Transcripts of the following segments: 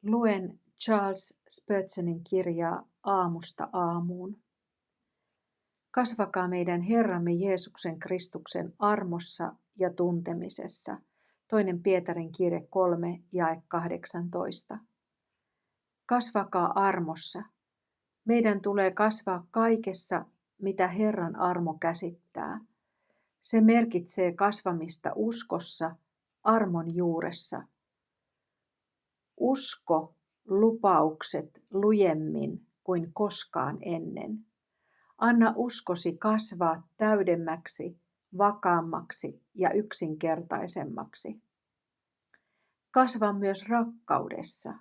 Luen Charles Spurgeonin kirjaa Aamusta aamuun. Kasvakaa meidän Herramme Jeesuksen Kristuksen armossa ja tuntemisessa. 2. Pietarin kirje 3, jae 18. Kasvakaa armossa. Meidän tulee kasvaa kaikessa, mitä Herran armo käsittää. Se merkitsee kasvamista uskossa, armon juuressa. Usko lupaukset lujemmin kuin koskaan ennen. Anna uskosi kasvaa täydemmäksi, vakaammaksi ja yksinkertaisemmaksi. Kasva myös rakkaudessa.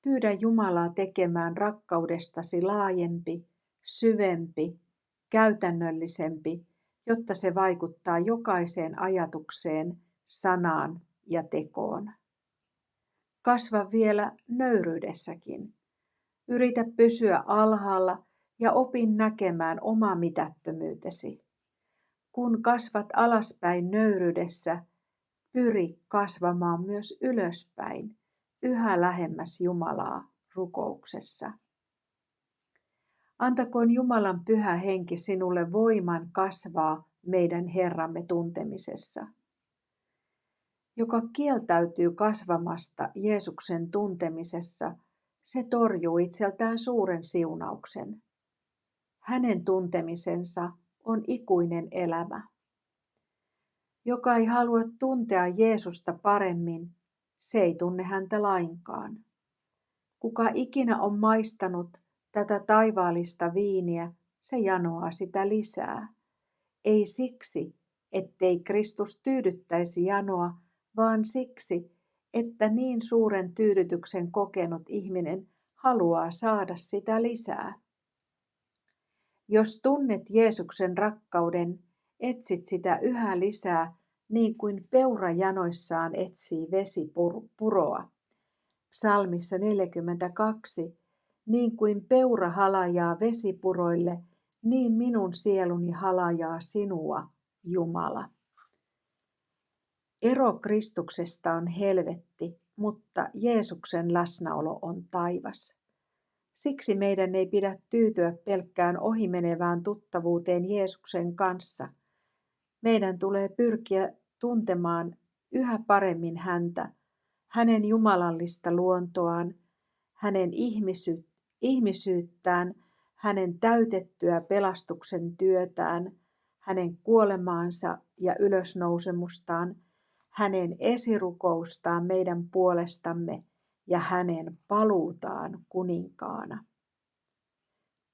Pyydä Jumalaa tekemään rakkaudestasi laajempi, syvempi, käytännöllisempi, jotta se vaikuttaa jokaiseen ajatukseen, sanaan ja tekoon. Kasva vielä nöyryydessäkin. Yritä pysyä alhaalla ja opin näkemään oma mitättömyytesi. Kun kasvat alaspäin nöyryydessä, pyri kasvamaan myös ylöspäin, yhä lähemmäs Jumalaa rukouksessa. Antakoon Jumalan pyhä henki sinulle voiman kasvaa meidän Herramme tuntemisessa. Joka kieltäytyy kasvamasta Jeesuksen tuntemisessa, se torjuu itseltään suuren siunauksen. Hänen tuntemisensa on ikuinen elämä. Joka ei halua tuntea Jeesusta paremmin, se ei tunne häntä lainkaan. Kuka ikinä on maistanut tätä taivaallista viiniä, se janoaa sitä lisää. Ei siksi, ettei Kristus tyydyttäisi janoa, vaan siksi, että niin suuren tyydytyksen kokenut ihminen haluaa saada sitä lisää. Jos tunnet Jeesuksen rakkauden, etsit sitä yhä lisää, niin kuin peura janoissaan etsii vesipuroa. Psalmissa 42, niin kuin peura halajaa vesipuroille, niin minun sieluni halajaa sinua, Jumala. Ero Kristuksesta on helvetti, mutta Jeesuksen läsnäolo on taivas. Siksi meidän ei pidä tyytyä pelkkään ohimenevään tuttavuuteen Jeesuksen kanssa. Meidän tulee pyrkiä tuntemaan yhä paremmin häntä, hänen jumalallista luontoaan, hänen ihmisyyttään, hänen täytettyä pelastuksen työtään, hänen kuolemaansa ja ylösnousemustaan, hänen esirukoustaan meidän puolestamme ja hänen paluutaan kuninkaana.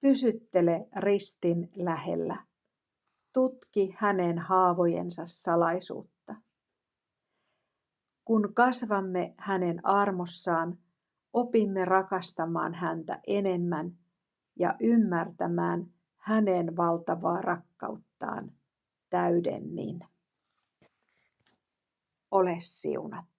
Pysyttele ristin lähellä. Tutki hänen haavojensa salaisuutta. Kun kasvamme hänen armossaan, opimme rakastamaan häntä enemmän ja ymmärtämään hänen valtavaa rakkauttaan täydemmin. Ole siunattu.